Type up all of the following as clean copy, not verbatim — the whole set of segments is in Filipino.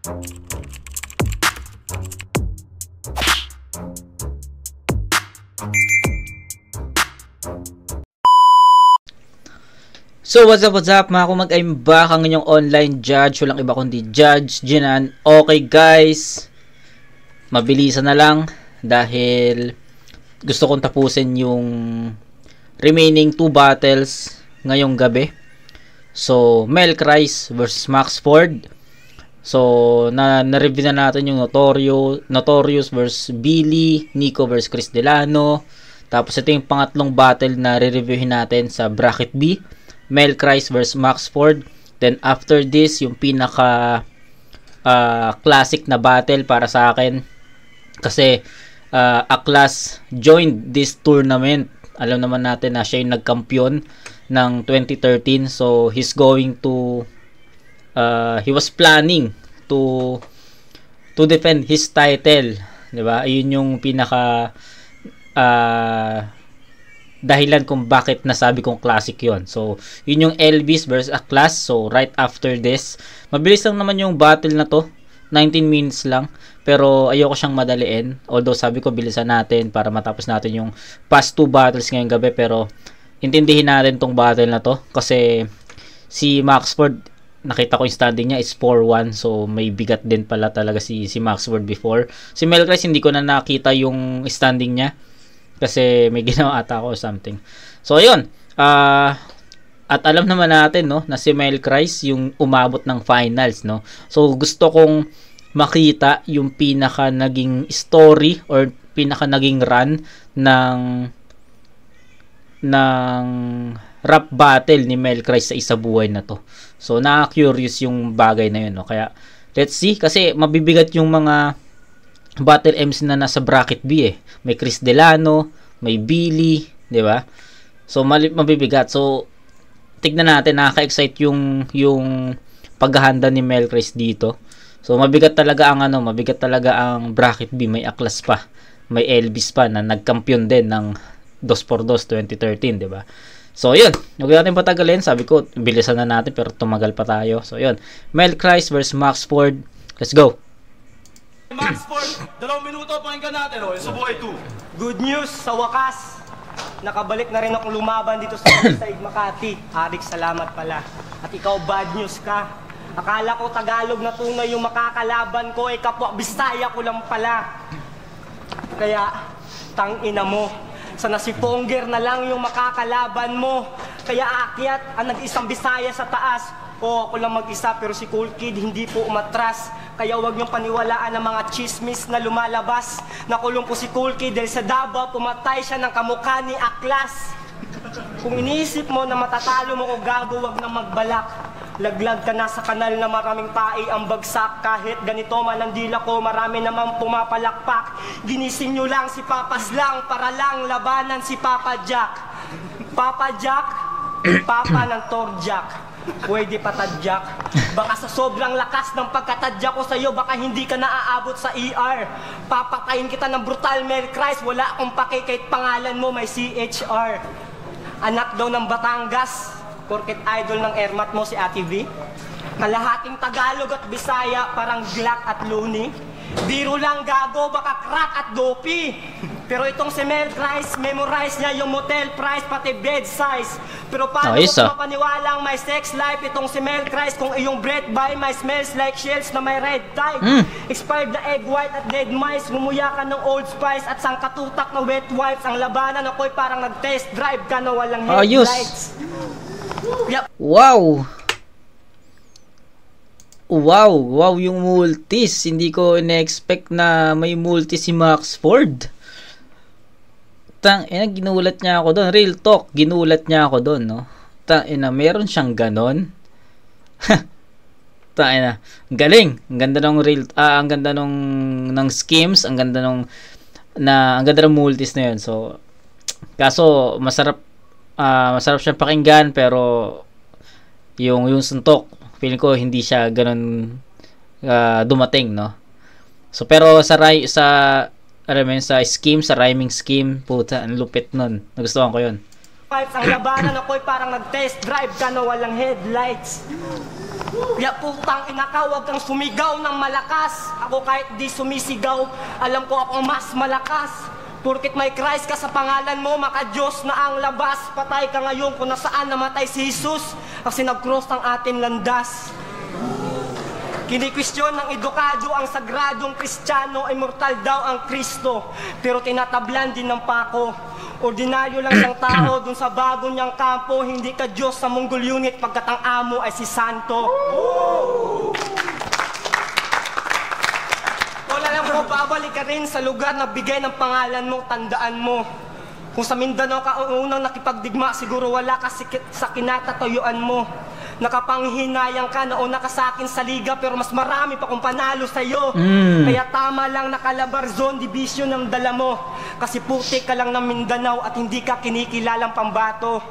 So what's up mga kumag, I'm back ang inyong online judge. Walang iba kundi Judge Jinan. Okay guys, mabilisan na lang dahil gusto kong tapusin yung remaining 2 battles ngayong gabi. So Mel Christ versus Max Ford. So na-review na natin yung Notorious versus Billy, Nico versus Chris Delano. Tapos ito yung pangatlong battle na re-reviewin natin sa bracket B, Mel Christ versus Max Ford. Then after this, yung pinaka classic na battle para sa akin, kasi Aklas joined this tournament. Alam naman natin na siya yung nagkampiyon ng 2013. So he's going to he was planning to defend his title, 'di ba? Ayun yung pinaka dahilan kung bakit nasabi kong classic yon. So, yun yung Elvis versus Aklas. So, right after this, mabilis lang naman yung battle na to. 19 minutes lang. Pero, ayoko siyang madaliin. Although, sabi ko, bilisan natin para matapos natin yung past 2 battles ngayong gabi. Pero, intindihin natin tong battle na to. Kasi, si Max Ford, nakita ko yung standing niya is 4-1. So, may bigat din pala talaga si Max Ford before. Si Mel Christ, hindi ko na nakita yung standing niya. Kasi may ginawa ata ako or something. So, ayun. At alam naman natin, no, na si Mel Christ yung umabot ng finals, no. So, gusto kong makita yung pinaka naging story or pinaka naging run ng rap battle ni Mel Christ sa isa buhay na to. So, na-curious yung bagay na yun, no. Kaya, let's see. Kasi, mabibigat yung mga battle MC na nasa bracket B eh. May Chris Delano, may Billy, 'di ba? So mabibigat. So tignan natin, nakaka-excite yung paghahanda ni Mel Christ dito. So mabigat talaga ang bracket B. May Aklas pa, may Elvis pa na nagkampiyon din ng 2x2 2013, 'di ba? So yun, huwag natin patagalin. Sabi ko, bilisan na natin pero tumagal pa tayo. So yun, Mel Christ versus Max Ford. Let's go. Max Ford, 2 minuto, pakinggan natin, yung Subuhay 2. Good news, sa wakas, nakabalik na rin akong lumaban dito sa Saig Makati. Arik, salamat pala. At ikaw, bad news ka. Akala ko Tagalog na tunay yung makakalaban ko, kapwa Bisaya ko lang pala. Kaya, tangina mo, sana si Ponger na lang yung makakalaban mo. Kaya aakyat ang nag-isang Bisaya sa taas. O ako lang mag-isa pero si Cool Kid hindi po umatras. Kaya huwag niyong paniwalaan ang mga chismis na lumalabas. Nakulong po si Cool Kid dahil sa Davao pumatay siya ng kamukha ni Aklas. Kung iniisip mo na matatalo mo ko gago, huwag nang magbalak. Laglag ka na sa kanal na maraming pai ang bagsak. Kahit ganito man ang dila ko, marami naman pumapalakpak. Ginising nyo lang si Papas lang para lang labanan si Papa Jack. Papa Jack, Papa ng Torjak. Pwede patadyak. Baka sa sobrang lakas ng pagkatadyak ko sa'yo, baka hindi ka naaabot sa ER. Papatayin kita ng brutal, Mel Christ. Wala akong pake kahit pangalan mo may CHR. Anak daw ng Batangas, porket idol ng Ermat mo si Ate V. Kalahating Tagalog at Bisaya, parang Glock at Looney. Biro lang gago, baka crack at dopi. Pero itong si Mel Christ, memorize niya yung motel price pati bed size. Pero paano ko mapaniwalang may sex life itong si Mel Christ kung iyong breath by my smells like shells na may red tide. Expired na egg white at dead mice, ngumuya ka ng Old Spice at sangkatutak na wet wipes. Ang labanan ako'y parang nag-test drive ka na walang headlights. Wow! Wow yung multis. Hindi ko ina-expect na may multis si Max Ford. Ginulat niya ako doon. Real talk, ginulat niya ako doon, no? Meron siyang ganon. Galing. Ang ganda ng ang ganda ng schemes, ang ganda ng multis na 'yon. So kaso masarap siyang pakinggan pero yung suntok, feeling ko hindi siya ganon dumating, no? So pero sa scheme, sa rhyming scheme, puta, ang lupit nun. Nagustuhan ko yun. Ang labanan ako'y parang nag-test drive ka na walang headlights. Kaya putang ina ka, huwag kang sumigaw ng malakas. Ako kahit di sumisigaw, alam ko ako mas malakas. Porkit may Christ ka sa pangalan mo, maka-Diyos na ang labas. Patay ka ngayon kung nasaan namatay si Jesus, kasi nag-cross ang ating landas. Kinikwestiyon ng edukado ang sagradong Kristiyano, immortal daw ang Kristo, pero tinatablan din ng pako. Ordinaryo lang siyang tao dun sa bago niyang kampo, hindi ka Diyos sa Mongol unit pagkat ang amo ay si Santo. Wala lang mo, babalik ka rin sa lugar na bigay ng pangalan mo, tandaan mo. Kung sa Mindanao ka unang nakipagdigma, siguro wala ka sa kinatatayuan mo. Nakapanghinayang ka, nauna ka sa akin sa liga, pero mas marami pa kung panalo sa'yo. Kaya tama lang nakalabar zone division ng dala mo. Kasi putik ka lang ng Mindanao at hindi ka kinikilalang pambato.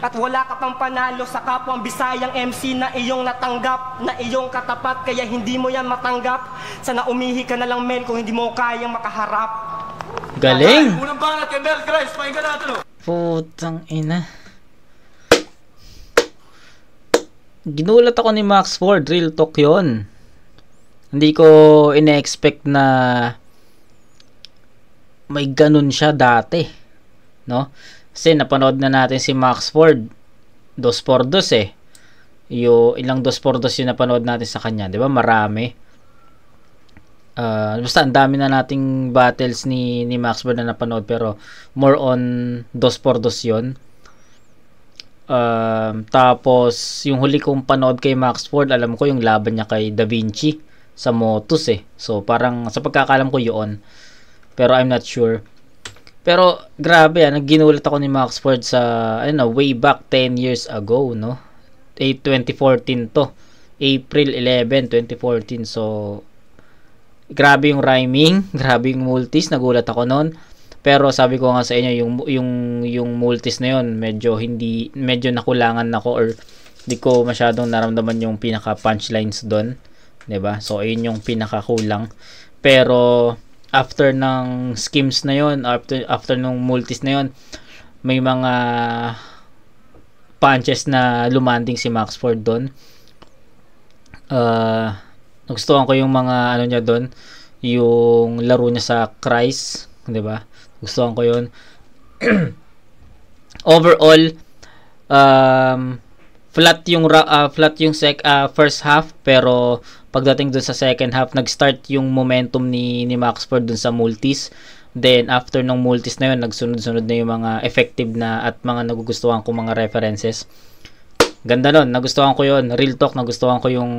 At wala ka pang panalo sa kapwang Bisayang MC na iyong natanggap, na iyong katapat, kaya hindi mo yan matanggap. Sana umihi ka na lang, Mel, kung hindi mo kayang makaharap. Galing! Unang banat kay Mel Grice, pakinggan natin o. Putang ina. Ginulat ako ni Max Ford, real talk yun. Hindi ko ine-expect na may ganun siya dati, no? Kasi napanood na natin si Max Ford 2x2 eh. Ilang 2x2 yung napanood natin sa kanya, 'di ba? Marami. Basta ang dami na nating battles ni Max Ford na napanood, pero more on 2x2 yun. Tapos yung huli kong panood kay Max Ford, alam ko yung laban niya kay Da Vinci sa Motus eh. So parang sa pagkakalam ko yun, pero I'm not sure. Pero grabe, nagginulat ako ni Max Ford sa way back 10 years ago, no? 2014 to, April 11, 2014. So grabe yung rhyming, grabe yung multis, nagulat ako noon. Pero sabi ko nga sa inyo, yung multis na yon, medyo nakulangan ako, or di ko masyadong naramdaman yung pinaka punchlines doon, 'di ba? So ayun yung pinaka kulang. Pero after ng schemes na yon, after ng multis na yon, may mga punches na lumanding si Max Ford doon. Nagustuhan ko yung mga niya doon, yung laro niya sa Christ, 'di ba? Gustuhan ko yun. Overall, flat yung first half, pero pagdating dun sa second half, nag-start yung momentum ni Max Ford dun sa multis. Then after ng multis na yun, nagsunod-sunod na yung mga effective na at mga nagugustuhan ko mga references. Ganda nun, nagustuhan ko yun. Real talk, nagustuhan ko yung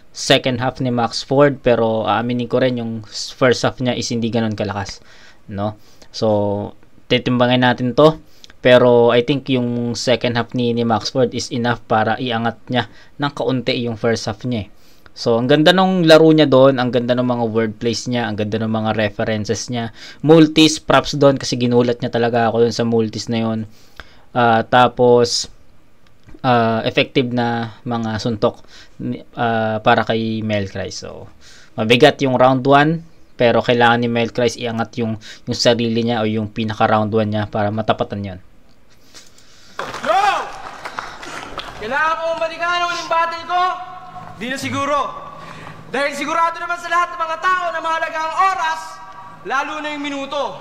second half ni Max Ford, pero aaminin ko rin yung first half niya is hindi ganun kalakas, no? So titimbangin natin to, pero I think yung second half ni Max Ford is enough para iangat niya ng kaunti yung first half niya. So ang ganda ng laro niya doon, ang ganda ng mga wordplays niya, ang ganda ng mga references niya, multis, props doon kasi ginulat niya talaga ako doon sa multis na yun. Tapos effective na mga suntok para kay Mel Christ. So mabigat yung round 1, pero kailangan ni Mel Christ iangat yung sarili niya o yung pinaka round 1 niya para matapatan yon. Yo! Kailangan ko balikan ang uling battle ko? Di na siguro. Dahil sigurado naman sa lahat ng mga tao na mahalaga ang oras, lalo na yung minuto.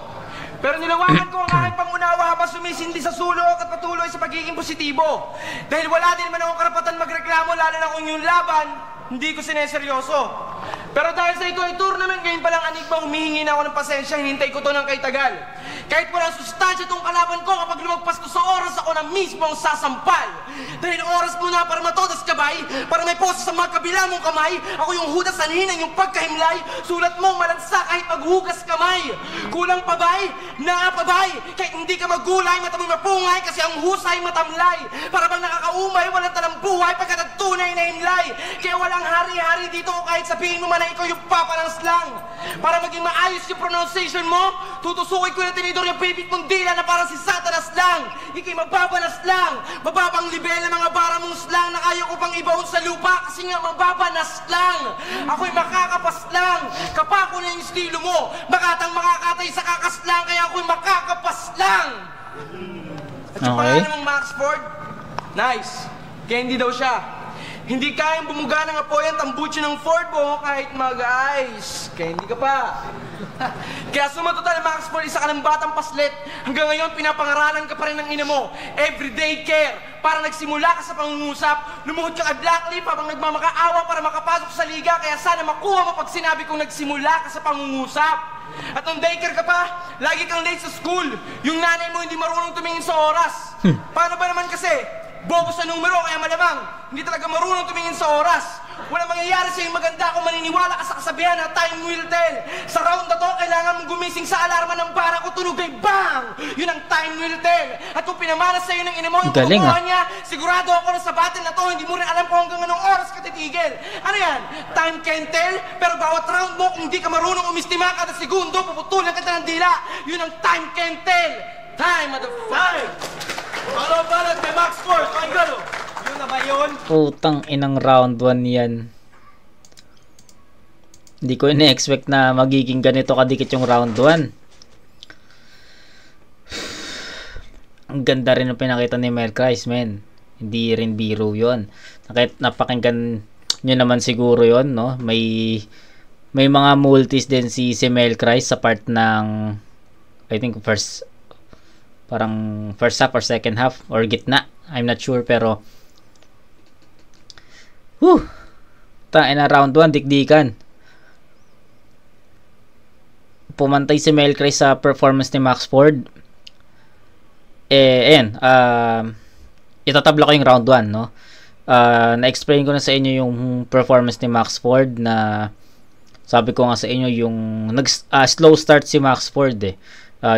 Pero nilawakan ko ang aking pangunawa habang sumisindi sa sulok at patuloy sa pagiging positibo. Dahil wala din naman akong karapatan magreklamo, lalo na kung yung laban, hindi ko sineseryoso. Pero dahil sa ito ay tournament, ngayon palang Enigma, humihingi na ako ng pasensya, hinintay ko to ng kay tagal. Kahit walang sustansya itong kalaban ko, kapag lumagpas ko sa oras, ako na mismo ang sasampal. Dahil oras mo na para matodas kabay, para may poses sa magkabila mong kamay, ako yung hudas sa hinang yung pagkahimlay, sulat mong malansa kahit maghugas kamay. Kulang pabay, naapabay, kahit hindi ka magulay, mata mo'y mapungay, kasi ang husay matamlay. Para bang nakakaumay, walang talang buhay, pagkat ang tunay na himlay. Kaya walang hari-hari dito, kahit sabihin mo man na ikaw yung papa ng slang. Para maging maayos yung pronunciation mo, tutusukin ko na tinidor yung pipit mong dila na parang si Satanas lang. Ika'y mababanas lang, mababang libel ng mga bara mong slang na kaya ko pang ibaon sa lupa kasi nga mababanas lang. Ako'y makakapas lang, kapako na yung estilo mo, makatang makakatay sa kakas lang, kaya ako'y makakapas lang. At yung pangalan mong Max Ford, nice, kaya hindi daw siya. Hindi kayang bumuga ng apoy ang tambucho ng Ford mo kahit mag-ice. Kaya hindi ka pa. Kaya suma total, Max Ford, isa ka ng batang paslit. Hanggang ngayon, pinapangaralan ka pa rin ng ina mo. Everyday care. Para nagsimula ka sa pangungusap, lumuhod ka kay Blackleaf habang nagmamakaawa para makapasok sa liga. Kaya sana makuha mo pag sinabi kong nagsimula ka sa pangungusap. At nung daycare ka pa, lagi kang late sa school. Yung nanay mo hindi marunong tumingin sa oras. Paano ba naman kasi? Bobo sa numero, kaya malamang hindi talaga marunong tumingin sa oras. Walang mangyayari sa'yo maganda kung maniniwala ka sa kasabihan na time will tell. Sa round na to, kailangan mong gumising sa alarma ng para ko tunog ay bang! Yun ang time will tell. At kung pinamana sa'yo ng ina mo yung pagkukuha niya, sigurado ako na sa battle na to, hindi mo rin alam kung hanggang anong oras ka titigil. Ano yan? Time can tell, pero bawat round mo, kung hindi ka marunong umistima kada segundo, puputulan kita ng dila. Yun ang time can tell. Time of the fight! Balo-balot kay Max Force, ang galo! Yun na ba yun? Putang inang round 1 yan. Hindi ko ina-expect na magiging ganito kadikit yung round 1. Ang ganda rin ng pinakita ni Mel Christ, men. Hindi rin biro yun. Napakinggan nyo naman siguro yun, no? May mga multis din si Mel Christ sa part ng, I think, first half or second half or gitna. I'm not sure, pero tain na round 1, dikdikan. Pumantay si Mel Christ sa performance ni Max Ford. Ayan, itatabla ko yung round 1, no? Na-explain ko na sa inyo yung performance ni Max Ford na sabi ko nga sa inyo yung slow start si Max Ford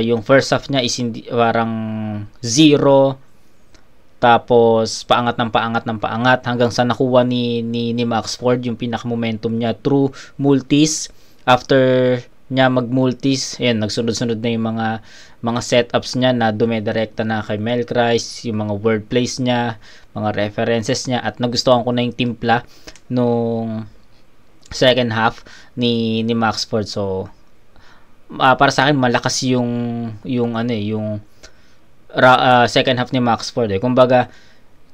yung first half niya is parang 0, tapos paangat ng paangat hanggang sa nakuha ni Max Ford yung pinaka-momentum niya through multis. After niya mag-multis, ayan, nagsunod-sunod na yung mga setups niya na dumedirekta na kay Mel Christ, yung mga word plays niya, mga references niya, at nagustuhan ko na yung timpla nung second half ni Max Ford. So para sa akin malakas yung second half ni Max Ford. Kumbaga,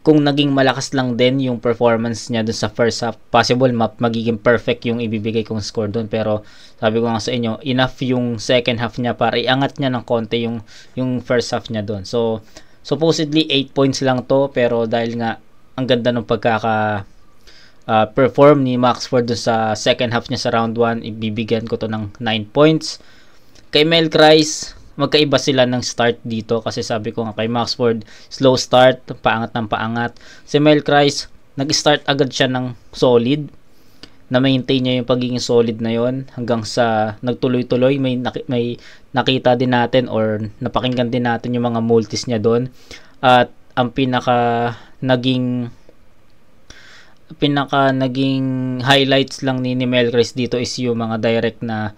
kung naging malakas lang din yung performance niya dun sa first half, possible magiging perfect yung ibibigay kong score dun. Pero sabi ko nga sa inyo, enough yung second half niya para iangat niya ng konti yung first half niya dun. So supposedly 8 points lang to, pero dahil nga ang ganda ng perform ni Max Ford dun sa second half niya sa round 1, ibibigyan ko to ng 9 points. Kay Mel Christ, magkaiba sila ng start dito kasi sabi ko nga kay Max Ford, slow start, paangat ng paangat. Si Mel Christ, nag-start agad siya ng solid, na-maintain niya yung pagiging solid na yon hanggang sa nagtuloy-tuloy. May nakita din natin or napakinggan din natin yung mga multis niya doon. At ang pinaka naging highlights lang ni Mel Christ dito is yung mga direct na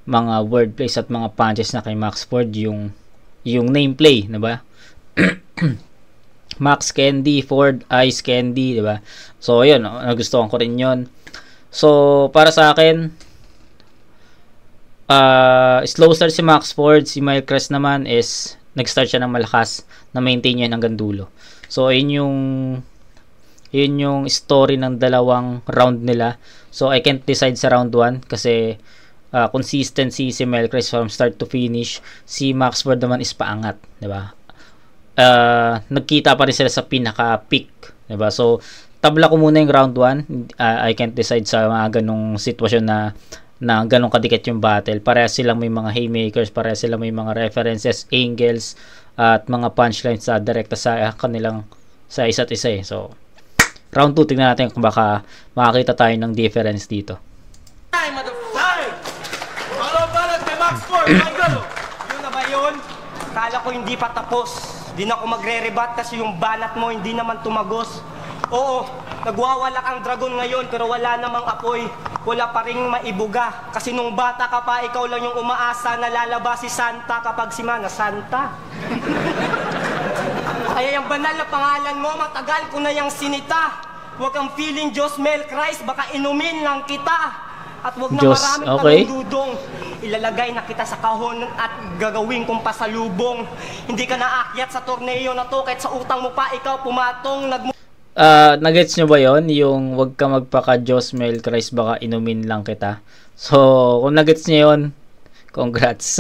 mga word plays at mga punches na kay Max Ford, yung nameplay, diba? Max Candy, Ford Ice Candy, diba? So ayun, nagustuhan ko rin yun. So para sa akin, slow start si Max Ford. Si Mel Christ naman is nag-start siya ng malakas, na maintain niya hanggang dulo. So yun yung story ng dalawang round nila. So I can't decide sa round 1 kasi consistency si Mel Christ from start to finish. Si Max Ford naman is paangat, diba? Nagkita pa rin sila sa pinaka-peak, diba? So tabla ko muna yung round 1. I can't decide sa mga ganong sitwasyon na ganong kadikit yung battle. Pareha silang may mga haymakers, pareha silang may mga references, angles, at mga punchlines sa direkta sa kanilang sa isa't isa. So round 2, tingnan natin kung baka makakita tayo ng difference dito. Time of the fight! Balo-balot kay Max Ford, ang galo! Yun na ba yun? Kala ko hindi pa tapos. Di na ako magre-rebat kasi yung banat mo hindi naman tumagos. Oo, nagwawalak ang dragon ngayon pero wala namang apoy. Wala pa ring maibuga. Kasi nung bata ka pa, ikaw lang yung umaasa na lalabas si Santa kapag si Mana Santa. Kaya yung banal na pangalan mo, matagal ko na yung sinita. Huwag kang feeling Diyos Mel Christ, baka inumin lang kita. At huwag na Diyos, maraming okay. dudong. Ilalagay na kita sa kahon at gagawin kong pasalubong. Hindi ka naakyat sa torneo na to kahit sa utang mo pa ikaw pumatong Nagets nyo ba yon? Yung wag ka magpaka-Diyos, Mel Christ, baka inumin lang kita. So, kung nagets nyo yun, congrats.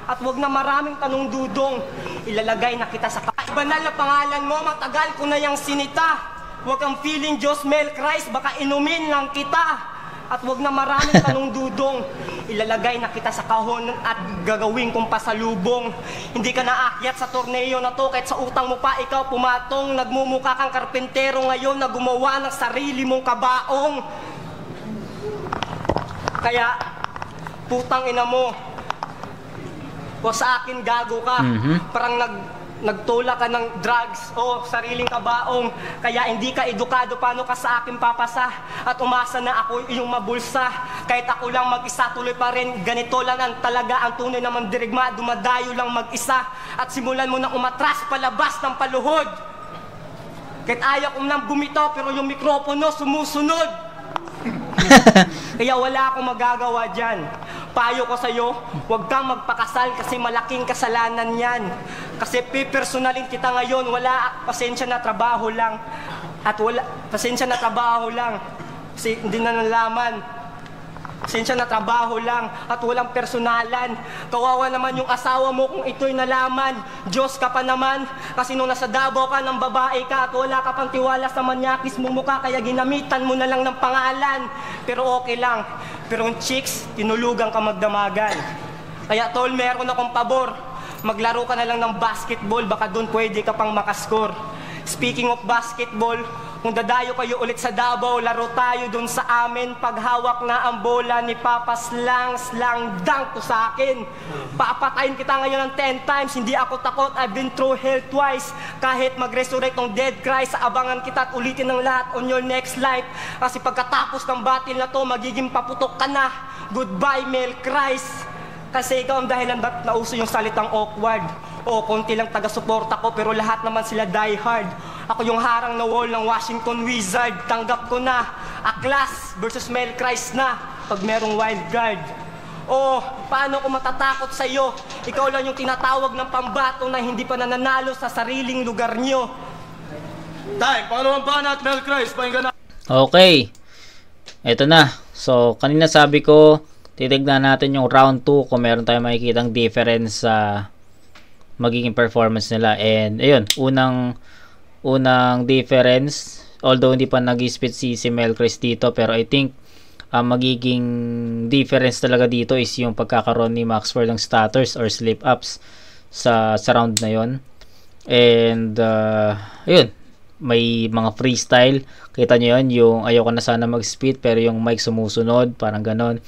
At wag na maraming tanong-dudong, ilalagay na kita sa banal na pangalan mo, matagal ko na yung sinita. Huwag kang feeling Diyos, Mel Christ, baka inumin lang kita. At wag na maraming tanong-dudong, ilalagay na kita sa kahon at gagawin kong pasalubong. Hindi ka naakyat sa torneo na to, kahit sa utang mo pa ikaw pumatong. Nagmumukha kang karpentero ngayon na gumawa ng sarili mong kabaong. Kaya, putang ina mo, o sa akin gago ka, parang nagtula ka ng drugs o sariling kabaong. Kaya hindi ka edukado, paano ka sa akin papasa at umasa na ako yung mabulsa. Kahit ako lang mag-isa, tuloy pa rin ganito lang ang talaga. Ang tunay na mandirigma, dumadayo lang mag-isa. At simulan mo na umatras palabas ng paluhod. Kahit ayaw ko nang bumitaw, pero yung mikropono sumusunod. Kaya wala akong magagawa dyan. Payo ko sa'yo, huwag kang magpakasal kasi malaking kasalanan yan. Kasi pipersonalin kita ngayon, pasensya na trabaho lang. Pasensya na trabaho lang. Kasi hindi na nalaman. Pasensya na trabaho lang at walang personalan. Kawawa naman yung asawa mo kung ito'y nalaman. Diyos ka pa naman, kasi nung nasa Davao ka ng babae ka at wala ka pang tiwala sa manyakis mong mukha, kaya ginamitan mo na lang ng pangalan. Pero okay lang. Pero yung chicks, tinulugan ka magdamagan. Kaya tol, meron akong pabor. Maglaro ka na lang ng basketball, baka doon pwede ka pang makascore. Speaking of basketball, kung dadayo kayo ulit sa Davao, laro tayo doon sa amin. Paghawak na ang bola ni Papa slang dunk to sa akin. Papatayin kita ngayon ng 10 times, hindi ako takot, I've been through hell twice. Kahit mag-resurrect ng dead Christ, abangan kita at ulitin ng lahat on your next life. Kasi pagkatapos ng battle na to, magiging paputok ka na. Goodbye, Mel Christ. Kasi ikaw ang dahilan ba't nauso yung salitang awkward. O, konti lang taga-suporta ko, pero lahat naman sila die hard. Ako yung harang na wall ng Washington Wizard. Tanggap ko na, Aklas versus Mel Christ na, pag merong wild card. O, paano ko matatakot sa'yo? Ikaw lang yung tinatawag ng pambato na hindi pa nananalo sa sariling lugar nyo. Time, paano ang banat, Mel Christ? Pakinggan na. Okay. Ito na. So, kanina sabi ko, titignan natin yung round 2 kung meron tayong makikitang difference sa magiging performance nila. And ayun, unang difference, although hindi pa nag-spit si Mel Christ dito, pero I think magiging difference talaga dito is yung pagkakaroon ni Maxford ng stutters or slip-ups sa round na yon. And ayun, may mga freestyle, kita nyo yun, yung ayoko na sana mag-spit pero yung mic sumusunod, parang ganon.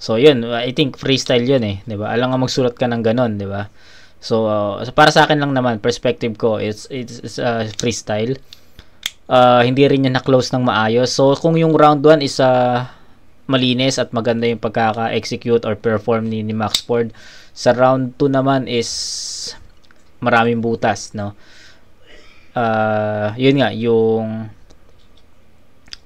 So yun, I think freestyle yun eh, 'di ba? Alam nga magsulat ka ng ganon, 'di ba? So para sa akin lang naman, perspective ko, it's freestyle. Hindi rin niya na-close ng maayos. So kung yung round 1 is malinis at maganda yung pagkaka-execute or perform ni Maxford, sa round 2 naman is maraming butas, no? Yun nga, yung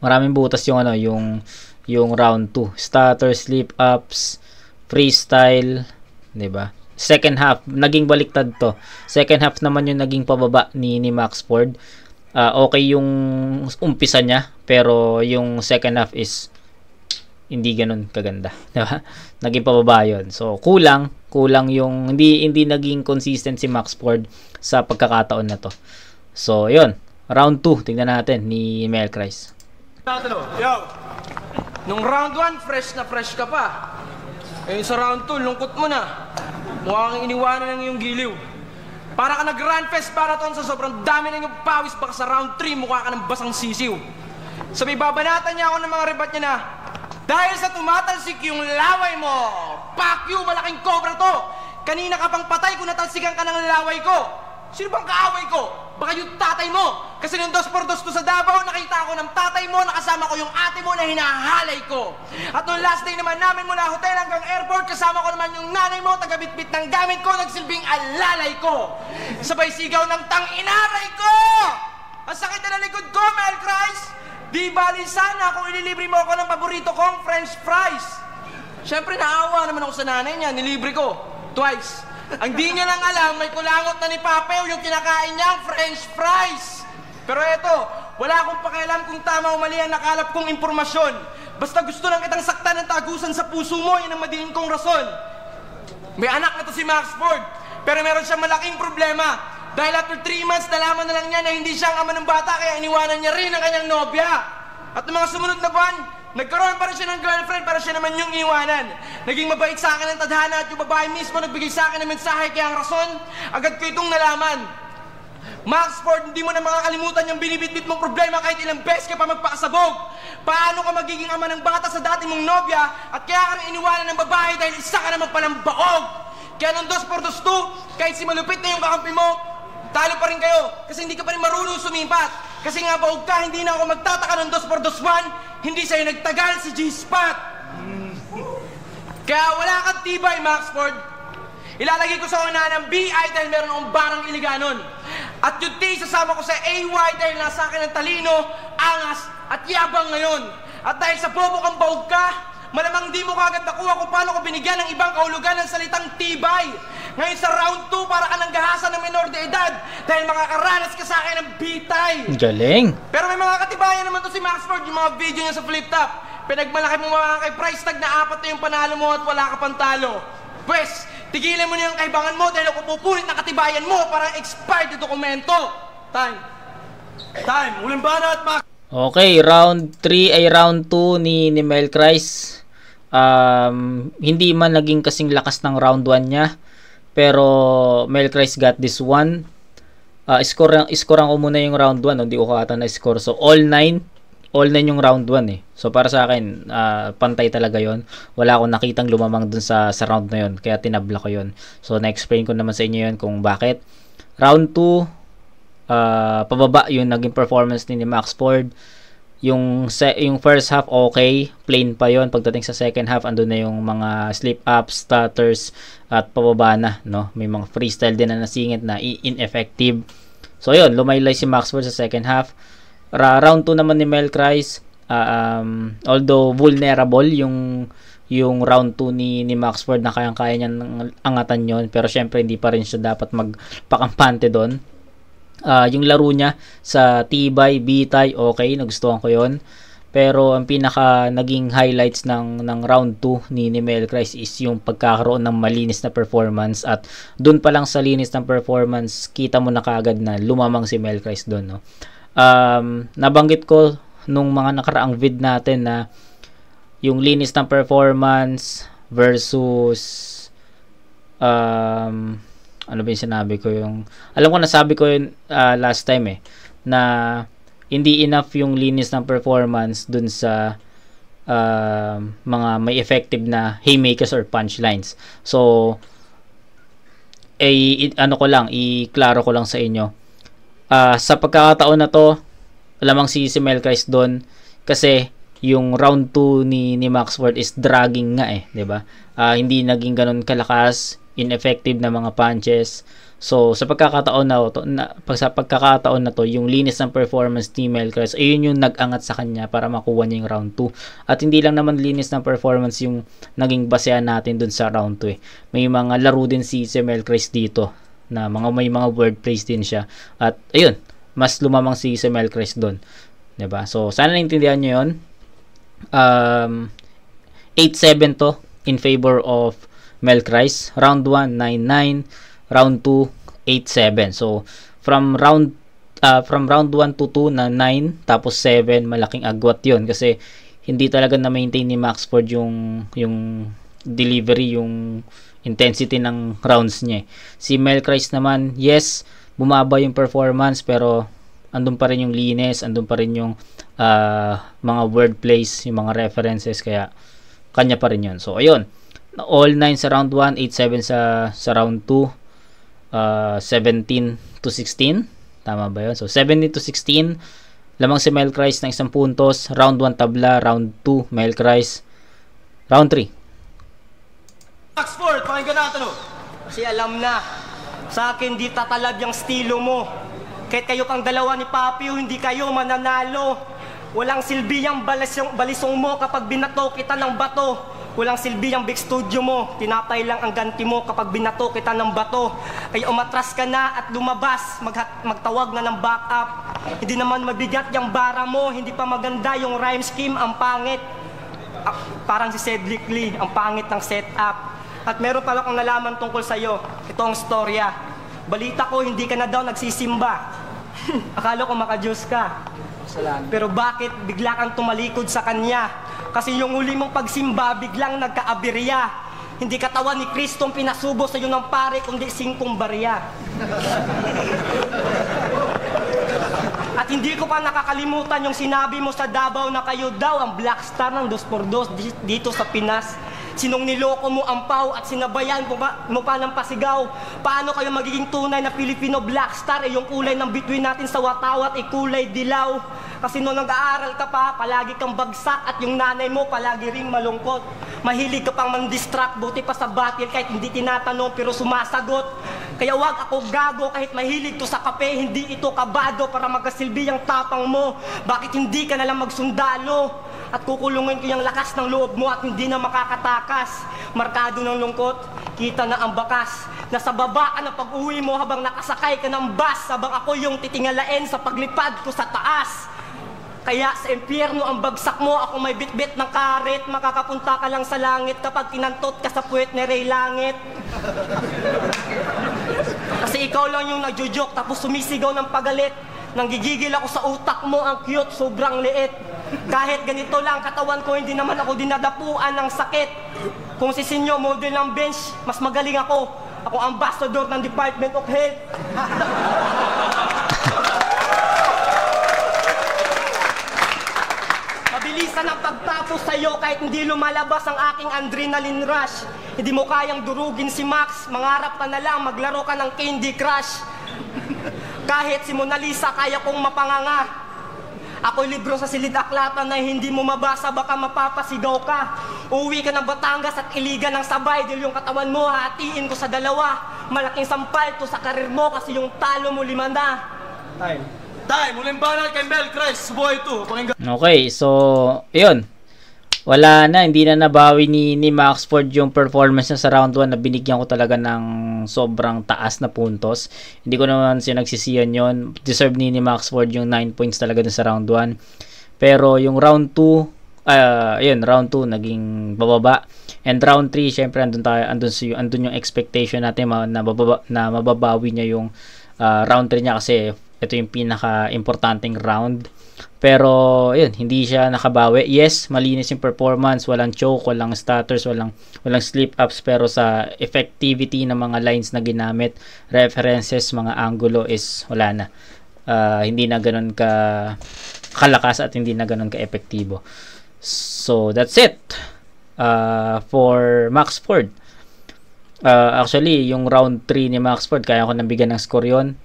maraming butas yung yung round 2. Stutter, slip ups, freestyle, 'di ba? Second half, naging baliktad to. Second half naman yung naging pababa ni Maxford. Okay yung umpisa niya, pero yung second half is hindi ganun kaganda, diba? Naging pababa yun. So kulang yung hindi naging consistent si Maxford sa pagkakataon na to. So yun, round 2 tingnan natin ni Mel Christ. Yo, nung round 1 fresh na fresh ka pa. Eh sa round 2 lungkot mo na. Mukha kang iniwanan ng iyong giliw. Para ka nag-run fest marathon sa sobrang dami ng iyong pawis, baka sa round 3 mukha ka ng basang sisiw. Sabi, babanatan niya ako ng mga rebat niya na, dahil sa tumatalsik yung laway mo, fuck you, malaking cobra to. Kanina ka pang patay kung natalsikan ka ng laway ko. Sino bang kaaway ko? Baka yung tatay mo. Kasi nung 2x2 to sa Davao, nakita ako ng tatay mo, nakasama ko yung ate mo na hinahalay ko. At nung last day naman namin mula hotel hanggang airport, kasama ko naman yung nanay mo, tagabitbit ng gamit ko, nagsilbing alalay ko. Sabay sigaw ng tang-inaray ko! Ang sakit na likod ko, Mel Christ! Di bali sana kung ililibre mo ako ng paborito kong French fries. Siyempre, naawa naman ako sa nanay niya, nilibre ko. Twice. Ang di niya lang alam, may kulangot na ni Papeo yung kinakain niyang French fries. Pero eto, wala akong pakialam kung tama o mali ang nakalap kong impormasyon. Basta gusto lang kitang saktan ng tagusan sa puso mo, yun ang madiin kong rason. May anak na to si Maxford, pero meron siyang malaking problema. Dahil after 3 months, nalaman na lang niya na hindi siya ang ama ng bata, kaya iniwanan niya rin ang kanyang nobya. At ng mga sumunod na buwan, nagkaroon pa rin siya ng girlfriend para siya naman yung iwanan. Naging mabait sa akin ang tadhana at yung babae mismo nagbigay sa akin ng mensahe, kaya ang rason, agad ko itong nalaman. Maxford, hindi mo na makakalimutan yung binibitbit mong problema kahit ilang beses ka pa magpakasabog. Paano ka magiging ama ng bata sa dati mong nobya at kaya ka rin iniwanan ng babae dahil isa ka naman palang baog. Kaya nung 2x2, kahit si malupit na yung kakampi mo, talo pa rin kayo kasi hindi ka pa rin marunong sumipat. Kasi nga baog ka, hindi na ako magtataka ng 2x1, hindi sa'yo nagtagal si G-Spot. Kaya wala kang tibay, Maxford. Ilalagay ko sa una ng BI dahil meron akong barang iliganon. At yung T, sasama ko sa AY dahil nasa akin ang talino, angas, at yabang ngayon. At dahil sa bobo kang baog ka, malamang di mo kagad nakuha kung paano ko binigyan ng ibang kahulugan ng salitang tibay. Ngayon sa round 2, para ka ng gahasan ng menor de edad dahil makakaranas ka sa akin ng bitay. Galing. Pero may mga katibayan naman to si Maxford, yung mga video niya sa flip top. Pinagmalaki mo mga kay price tag na 4 na yung panalo mo at wala ka pang talo. Pwes, tigilan mo na yung kaibangan mo dahil ako pupunit na katibayan mo parang expired na dokumento. Time. Uling bana at Max. Okay, round 3 ay round 2 ni Mel Christ. Hindi man naging kasing lakas ng round 1 niya, pero Mel Christ got this one. Scorean ko muna yung round 1, hindi ko kata na score. So all 9 yung round 1 eh. So para sa akin, pantay talaga yon. Wala akong nakitang lumamang dun sa round na yon, kaya tinabla ko yon. So na-explain ko naman sa inyo yon kung bakit. Round 2, pababa yung naging performance ni Maxford. Yung first half okay, plain pa yon. Pagdating sa second half, andun na yung mga slip-ups, stutters, at pababa na, no? May mga freestyle din na nasingit na ineffective. So yun, lumaylay si Maxford sa second half. Round 2 naman ni Mel Christ, although vulnerable yung round 2 ni Maxford, na kayang-kaya niya angatan yon, pero syempre hindi pa rin siya dapat magpakampante doon. Yung laro niya sa tibay, bitay, okay, nagustuhan ko yon. Pero ang pinaka naging highlights ng round 2 ni Mel Christ is yung pagkakaroon ng malinis na performance, at doon pa lang sa linis ng performance, kita mo na kaagad na lumamang si Mel Christ doon, no? Nabanggit ko nung mga nakaraang vid natin na yung linis ng performance versus ano ba yung sinabi ko, alam ko nasabi ko yun last time na hindi enough yung linis ng performance dun sa mga may effective na haymakers or punchlines. So i-klaro ko lang sa inyo. Sa pagkakataon na to, lamang si Mel Christ doon kasi yung round 2 ni Maxford is dragging nga 'di ba? Hindi naging ganun kalakas, ineffective na mga punches. So sa pagkakataon na to, yung linis ng performance ni Mel Christ, ayun yung nag-angat sa kanya para makuha niya yung round 2. At hindi lang naman linis ng performance yung naging basehan natin dun sa round 2 May mga laro din si Mel Christ dito na may mga word plays din siya, at ayun, mas lumamang si Mel Christ doon, 'di ba? So sana naintindihan niyo 'yon. 8-7 to in favor of Mel Christ. Round 1 9-9, round 2 8-7. So from round 1 to 2 na 9 tapos 7, malaking agwat 'yon kasi hindi talaga na maintain ni Maxford yung delivery, yung intensity ng rounds niya. Si Mel Christ naman, yes, bumaba yung performance, pero andun pa rin yung linis, andun pa rin yung mga word plays, yung mga references, kaya kanya pa rin yun. So ayun, all 9 sa round 1, 8-7 sa round 2, 17-16, tama ba yun? So 17-16, lamang si Mel Christ ng 1 puntos. Round 1 tabla, round 2 Mel Christ, round 3 Maxford, pakinggan natin Kasi alam na, sa akin di tatalab yung estilo mo. Kahit kayo pang dalawa ni Papio, hindi kayo mananalo. Walang silbi ang balisong mo kapag binato kita ng bato. Walang silbi ang big studio mo, tinapay lang ang ganti mo kapag binato kita ng bato. Kaya umatras ka na at lumabas, magtawag na ng backup. Hindi naman mabigat yung bara mo, hindi pa maganda yung rhyme scheme, ang pangit. Parang si Cedric Lee, ang pangit ng setup. At meron pala akong nalaman tungkol sa'yo, ito ang storya. Balita ko, hindi ka na daw nagsisimba. Akala ko makajus ka. Pero bakit bigla kang tumalikod sa kanya? Kasi yung huli mong pagsimba, biglang nagkaaberya. Hindi katawan ni Kristong pinasubo sa iyo ng pare, kundi 5 barya. At hindi ko pa nakakalimutan yung sinabi mo sa Davao na kayo daw ang black star ng 2x2 dito sa Pinas. Sinong niloko mo ang pau at sinabayan mo pa ng pasigaw? Paano kayo magiging tunay na Filipino black star? Yung kulay ng bituin natin sa watawat ay kulay dilaw. Kasi noong nag-aaral ka pa, palagi kang bagsak at yung nanay mo palagi ring malungkot. Mahilig ka pang man-distract, buti pa sa battle kahit hindi tinatanong pero sumasagot. Kaya wag ako gago kahit mahilig to sa kape, hindi ito kabado para magkasilbi ang tapang mo. Bakit hindi ka nalang magsundalo? At kukulungin ko yung lakas ng loob mo at hindi na makakatakas. Markado ng lungkot, kita na ang bakas. Nasa baba ka na pag-uwi mo habang nakasakay ka ng bus, habang ako yung titingalain sa paglipad ko sa taas. Kaya sa impyerno ang bagsak mo, ako may bitbit ng karet. Makakapunta ka lang sa langit kapag tinantot ka sa puwet ni Ray Langit. Kasi ikaw lang yung nagjojoke tapos sumisigaw ng pagalit. Nanggigigil ako sa utak mo, ang cute, sobrang liit. Kahit ganito lang katawan ko, hindi naman ako dinadapuan ng sakit. Kung si Sinyo model ng bench, mas magaling ako. Ako ambassador ng Department of Health. Mabilisan ang pagtapos sa'yo kahit hindi lumalabas ang aking adrenaline rush. Hindi mo kayang durugin si Max, mangarap ka na lang, maglaro ka ng Candy Crush. Kahit si Mona Lisa kaya kong mapanganga. Ako'y libro sa silid-aklatan na hindi mo mabasa, baka mapapasigaw ka. Uwi ka ng Batangas at iligan ng sabay dahil yung katawan mo hatiin ko sa dalawa. Malaking sampal to sa karir mo kasi yung talo mo 5 na. Time, uling banal kay Mel Christ, buhay ito. Okay, so, yun. Wala na, hindi na nabawi ni Max Ford yung performance niya sa round 1 na binigyan ko talaga ng sobrang taas na puntos. Hindi ko naman siya nagsisiyan yon. Deserve ni Max Ford yung 9 points talaga dun sa round 1. Pero yung round 2, round 2 naging bababa. And round 3, syempre andun yung expectation natin na mababawi niya yung round 3 niya kasi ito yung pinaka-importanting round. Pero yun, hindi siya nakabawi. Yes, malinis yung performance, walang choke, walang stutters, walang slip-ups, pero sa effectivity ng mga lines na ginamit, references, mga angulo is wala na. Hindi na ganun kalakas at hindi na ganun ka-epektibo. So, that's it for Max Ford. Actually, yung round 3 ni Max Ford, kaya ko nabigyan ng score yun.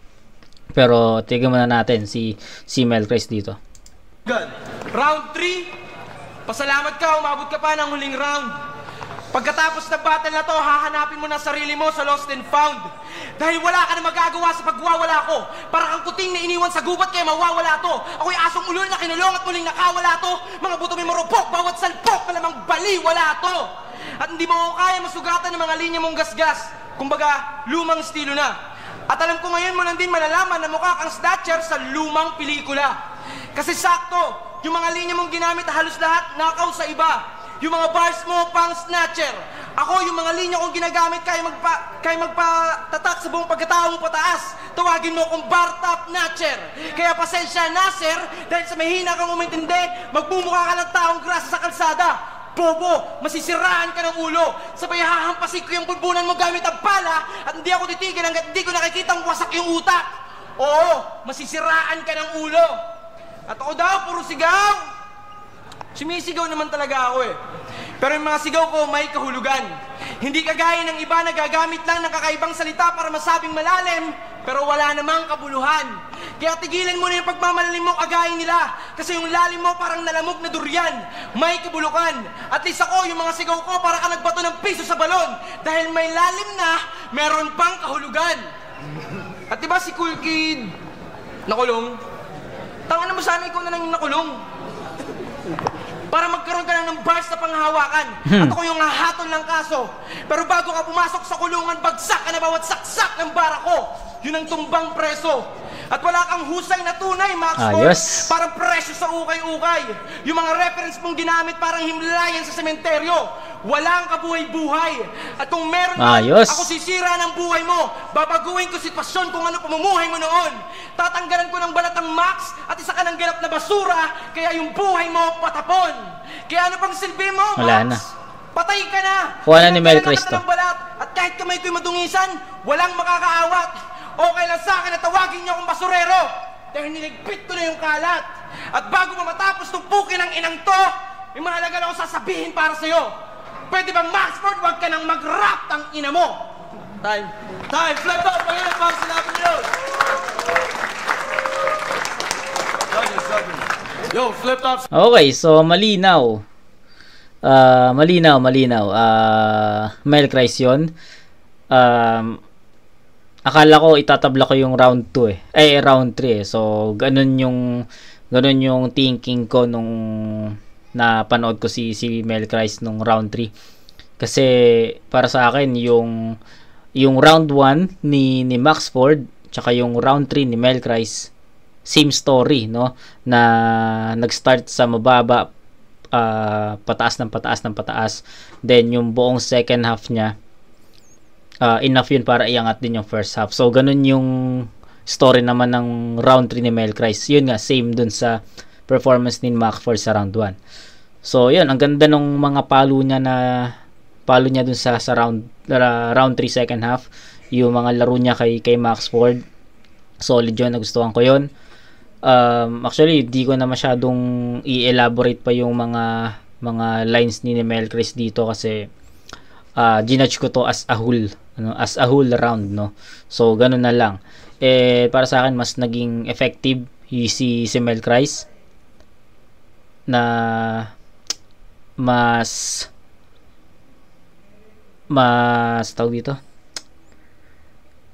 Pero tignan muna natin si Mel Christ dito. Good. Round 3, pasalamat ka, umabot ka pa ng huling round. Pagkatapos ng battle na to, hahanapin mo na sarili mo sa lost and found. Dahil wala ka na magagawa sa pagwawala ko. Para kang kuting na iniwan sa gubat kaya mawawala to. Ako'y asong ulol na kinulong at muling nakawala to. Mga buto may marupok, bawat salpok, malamang bali, wala to. At hindi mo kaya masugatan ng mga linya mong gasgas. Kumbaga, lumang estilo na. At alam ko ngayon mo lang din malalaman na mukha kang snatcher sa lumang pelikula. Kasi sakto, yung mga linya mong ginamit halos lahat nakaw sa iba. Yung mga bars mo pang snatcher. Ako, yung mga linya kong ginagamit kaya magpatatak sa buong pagkatao mo pataas. Tawagin mo akong bar top natcher. Kaya pasensya na, sir, dahil sa mahina kang umintindi, magmumukha ka ng taong grasa sa kalsada. Bobo, masisiraan ka ng ulo. Sabay hahampasin ko yung bulbunan mo gamit ang pala at hindi ako titigil hanggat hindi ko nakikitang wasak yung utak. Oo, masisiraan ka ng ulo. At ako daw, puro sigaw. Sumisigaw naman talaga ako eh. Pero yung mga sigaw ko may kahulugan. Hindi kagaya ng iba na gagamit lang ng kakaibang salita para masabing malalim, pero wala namang kabuluhan. Kaya tigilan mo na yung pagmamalalim mo kagaya nila. Kasi yung lalim mo parang nalamog na durian. May kabulukan. At least ako, yung mga sigaw ko para ka nagbato ng piso sa balon. Dahil may lalim na, meron pang kahulugan. At diba si Cool Kid nakulong? Tangan mo sana ikaw na lang yung nakulong. para magkaroon ka ng bars na panghahawakan. At ako yung hahatol ng kaso. Pero bago ka pumasok sa kulungan, bagsak ka na bawat saksak ng bara ko. Yun ang tumbang preso. At wala kang husay na tunay, Max Ford. Parang presyo sa ukay-ukay. Yung mga reference mong ginamit parang himlayan sa sementeryo. Walang kabuhay-buhay. At kung meron man, ako sisira ng buhay mo. Babaguhin ko sitwasyon kung ano pamumuhay mo noon. Tatanggalan ko ng balat ang Max at isa ka ng ganap na basura. Kaya yung buhay mo patapon. Kaya ano pang silbi mo, Max? Wala na. Patay ka na. Kuha na ni Mel Cristo. At kahit kamay ko'y madungisan, walang makakaawat. Okay lang sa akin na tawagin niyo akong basurero dahil niligpit ko na yung kalat. At bago pa matapos itong pukin ng inang to, may mahalaga lang akong sasabihin para sa'yo. Pwede ba, Max Ford, huwag ka nang mag-rap ang ina mo? Time. Flip up! Pagkakas para sinabi niyo! Yo, flip up! Okay, so malinaw. Malinaw. Mel Christ yun. Akala ko itatabla ko yung round 2 round 3 So, ganun yung thinking ko nung napanood ko si Mel Christ nung round 3. Kasi para sa akin yung round 1 ni Max Ford tsaka yung round 3 ni Mel Christ, same story, no? Na nag-start sa mababa, pataas ng pataas. Then yung buong second half niya, enough yun para iangat din yung first half. So, ganun yung story naman ng round 3 ni Mel Christ. Yun nga, same dun sa performance ni Max Ford sa round 1. So, yun, ang ganda nung mga palo niya dun sa round 3 second half. Yung mga laro niya kay Max Ford. Solid yun, nagustuhan ko yun. Actually, di ko na masyadong i-elaborate pa yung mga lines ni Mel Christ dito kasi ginudge ko to as a whole round, no. So ganun na lang. Para sa akin mas naging effective si Mel Christ na mas tawag dito,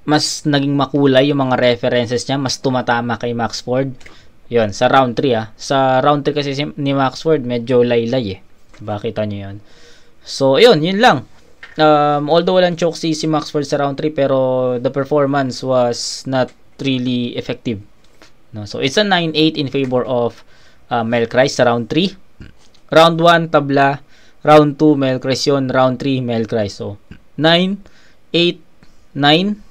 mas naging makulay yung mga references niya, mas tumatama kay Max Ford. Yun, sa round 3 Sa round 3 kasi ni Max Ford medyo laylay Bakita nyo yun. So yun lang. Although walang choke si Max Ford sa round 3, pero the performance was not really effective, no? So it's a 9-8 in favor of Mel Christ sa round 3. Round 1 tabla, round 2 Mel Christ yun, round 3 Mel Christ. So 9, 8, 9.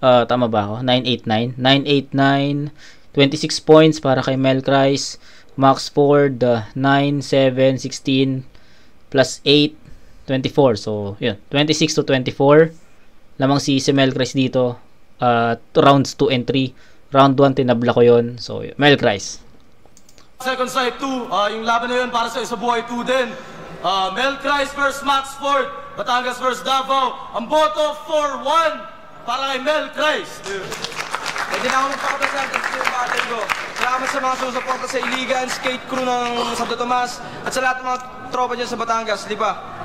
Tama ba ako? 9, 8, 9. 9, 8, 9. 26 points para kay Mel Christ. Max Ford 9, 7, 16 plus 8, 24. So, yun. 26 to 24. Lamang si Mel Christ dito. Rounds 2 and 3. Round 1, tinabla ko yun. So, yun. Mel Christ. Second side 2. Yung laban na yun para sa buhay 2 din. Mel Christ versus Max Ford. Batangas versus Davao. Ang boto 4-1 para kay Mel Christ. Pwede na ako magpakatasal sa yung battle ko. Salamat sa mga sumusuporta sa Iligan, skate crew ng Santo Tomas, at sa lahat ng mga tropa dyan sa Batangas, di ba?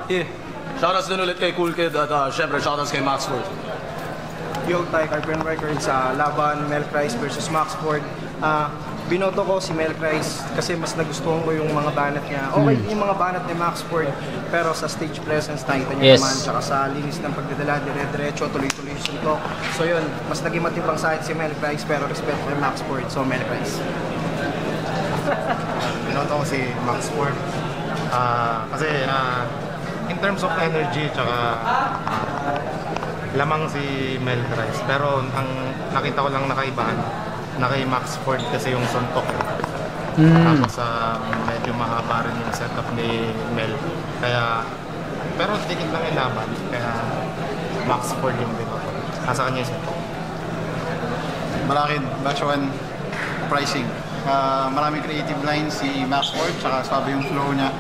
Shoutouts din ulit kay Cool Kid at syempre shoutouts kay Max Ford. Yo, Ty Carpenter Records sa laban Mel Christ versus Max Ford. Binoto ko si Mel Christ kasi mas nagustuhan ko yung mga banat niya. Okay yung mga banat ni Max Ford, pero sa stage presence nakita niya naman, tsaka sa linis ng pagdadala, dire-diretso, tuloy-tuloy yung suntok. So yun, mas naging matibang sa akin si Mel Christ, pero respect kay Max Ford, so Mel Christ. Binoto ko si Max Ford kasi in terms of energy tsaka lamang si Mel Christ, pero ang nakita ko lang nakaibahan na kay Max Ford kasi yung suntok. Tapos medyo mahaba rin yung setup ni Mel. Kaya, pero tigil lang yung laban. Kaya Max Ford yung binoto. Nasa kanya yung suntok. Malaki, batch 1 pricing. Maraming creative lines si Max Ford, tsaka sabi yung flow niya.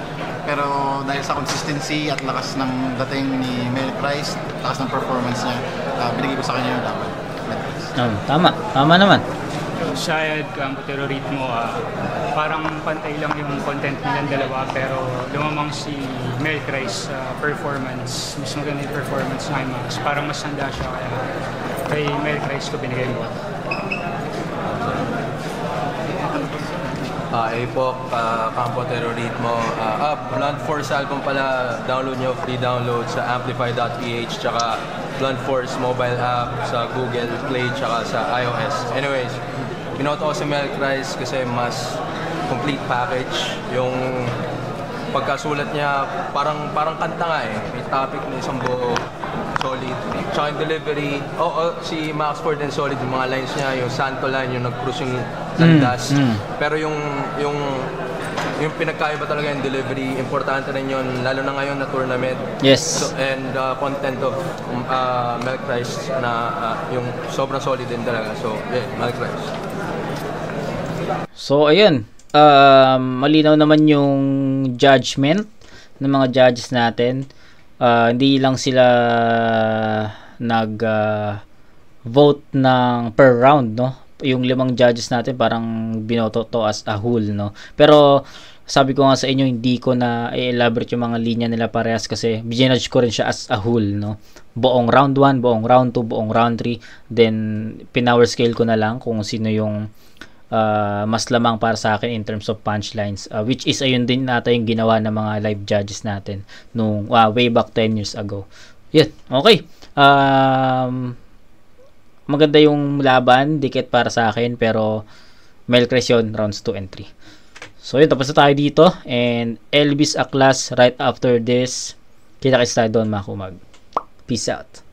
Pero dahil sa consistency at lakas ng dating ni Mel Christ, lakas ng performance niya, binigay ko sa kanya yung laban. Tama naman. Shayad, Campotero Ritmo, parang pantay lang yung content nilang dalawa, pero lumamang si Mel Christ performance, mas maganda yung performance na Max. Parang mas handa siya, kaya kay Mel Christ ko binigay mo. Apok, Campo Terroritmo. Blunt Force album pala, download nyo, free download sa amplify.ph, tsaka Blunt Force mobile app sa Google Play, tsaka sa iOS. Anyways, binoto ko si Milk Rice kasi mas complete package. Yung pagkasulat niya, parang kanta nga eh. May topic na isang buo, solid. Tsaka yung delivery, si Max Ford and solid, yung mga lines niya, yung Santo line, yung nag-cruise yung landas. Pero yung pinagkaiba talaga yung delivery, importante rin yun, lalo na ngayon na tournament. Yes. So, and content of Milk Rice na yung sobrang solid din talaga. So, yeah, Milk Rice. So, ayun. Malinaw naman yung judgment ng mga judges natin. Hindi lang sila nag-vote ng per round, no? Yung 5 judges natin parang binoto to as a whole, no? Pero sabi ko nga sa inyo, hindi ko na i-elaborate yung mga linya nila parehas kasi binudge ko rin siya as a whole, no? Buong round 1, buong round 2, buong round 3, then pinower scale ko na lang kung sino yung mas lamang para sa akin in terms of punchlines, which is ayun din nata yung ginawa ng mga live judges natin nung way back 10 years ago. Yun, okay. Maganda yung laban, dikit para sa akin, pero Milk Rice yun, rounds 2 and 3. So yun, tapos na tayo dito, and Elvis Aklas right after this. Kita-kits tayo doon, mga kumag. Peace out.